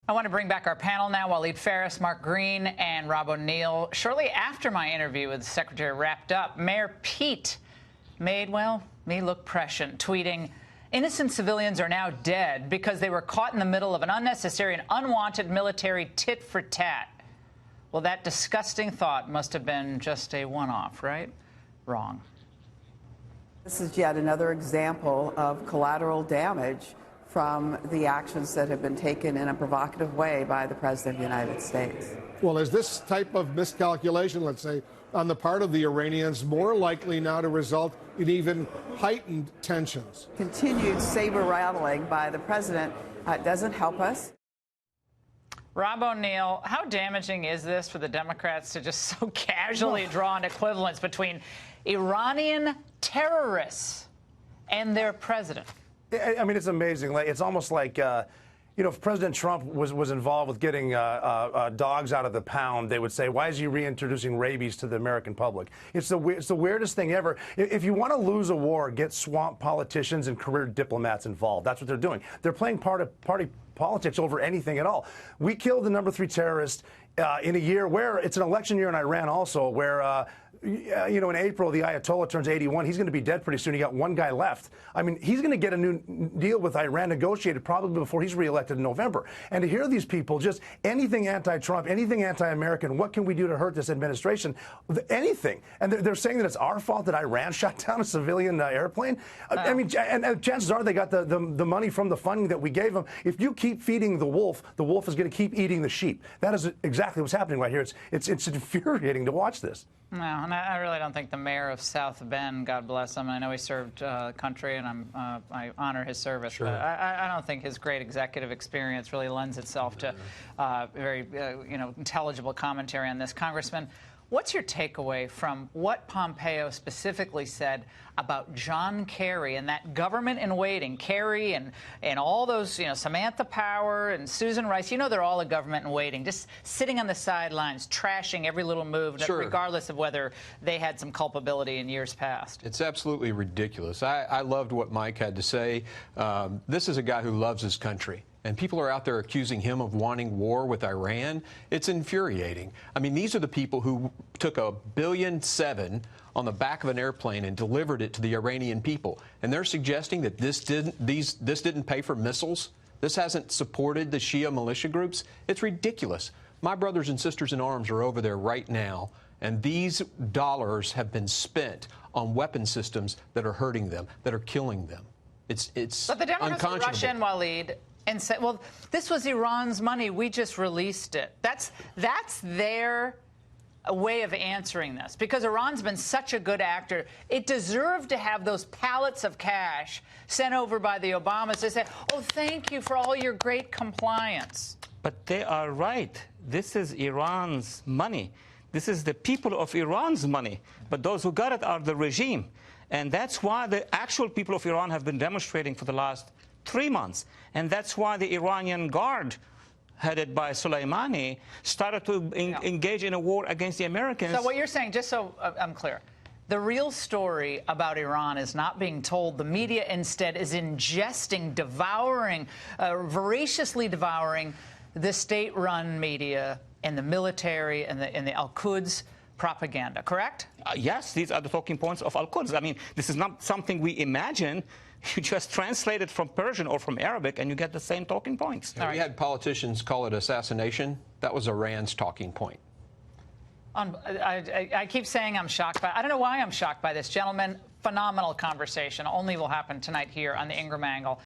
I want to bring back our panel now. Waild, Phares, Mark Green, and Rob O'Neill. Shortly after my interview with the Secretary wrapped up, Mayor Pete made, well, me look prescient, tweeting, "Innocent civilians are now dead because they were caught in the middle of an unnecessary and unwanted military tit-for-tat." Well, that disgusting thought must have been just a one-off, right? Wrong. This is yet another example of collateral damage from the actions that have been taken in a provocative way by the President of the United States. Well, is this type of miscalculation, let's say, on the part of the Iranians more likely now to result in even heightened tensions? Continued saber rattling by the President doesn't help us. Rob O'Neill, how damaging is this for the Democrats to just so casually draw an equivalence between Iranian terrorists and their president? I mean, it's amazing. It's almost like, if President Trump was involved with getting dogs out of the pound, they would say, why is he reintroducing rabies to the American public? It's the weirdest thing ever. If you want to lose a war, get swamp politicians and career diplomats involved. That's what they're doing. They're playing party politics over anything at all. We killed the #3 terrorist in a year where it's an election year in Iran also, where in April, the Ayatollah turns 81. He's going to be dead pretty soon. You got one guy left. I mean, he's going to get a new deal with Iran negotiated probably before he's reelected in November. And to hear these people just anything anti-Trump, anything anti-American, what can we do to hurt this administration? Anything. And they're saying that it's our fault that Iran shot down a civilian airplane. I mean, and chances are they got the money from the funding that we gave them. If you keep feeding the wolf is going to keep eating the sheep. That is exactly what's happening right here. It's infuriating to watch this. No, and I really don't think the mayor of South Bend, God bless him, I know he served country, and I honor his service, sure. But I don't think his great executive experience really lends itself to very intelligible commentary on this. Congressman, what's your takeaway from what Pompeo specifically said about John Kerry and that government in waiting, Kerry and all those, Samantha Power and Susan Rice, they're all a government in waiting, just sitting on the sidelines, trashing every little move, sure, regardless of whether they had some culpability in years past. It's absolutely ridiculous. I loved what Mike had to say. This is a guy who loves his country. And people are out there accusing him of wanting war with Iran. It's infuriating. I mean, these are the people who took $1.7 billion on the back of an airplane and delivered it to the Iranian people. And they're suggesting that this didn't pay for missiles. This hasn't supported the Shia militia groups. It's ridiculous. My brothers and sisters in arms are over there right now, and these dollars have been spent on weapon systems that are hurting them, that are killing them. It's But the Democrats unconscionable. rush in, Waild, and say, well, this was Iran's money. We just released it. That's their way of answering this, because Iran's been such a good actor. It deserved to have those pallets of cash sent over by the Obamas to say, oh, thank you for all your great compliance. But they are right. This is Iran's money. This is the people of Iran's money. But those who got it are the regime. And that's why the actual people of Iran have been demonstrating for the last 3 months. And that's why the Iranian Guard, headed by Soleimani, started to engage in a war against the Americans. So what you're saying, just so I'm clear, the real story about Iran is not being told. The media instead is ingesting, devouring, voraciously devouring the state-run media and the military and the Al-Quds propaganda, correct? Yes, these are the talking points of Al-Quds. I mean, this is not something we imagine. You just translate it from Persian or from Arabic, and you get the same talking points. We had politicians call it assassination. That was Iran's talking point. I keep saying I'm shocked by. I don't know why I'm shocked by this, gentlemen. Phenomenal conversation. Only will happen tonight here on the Ingraham Angle.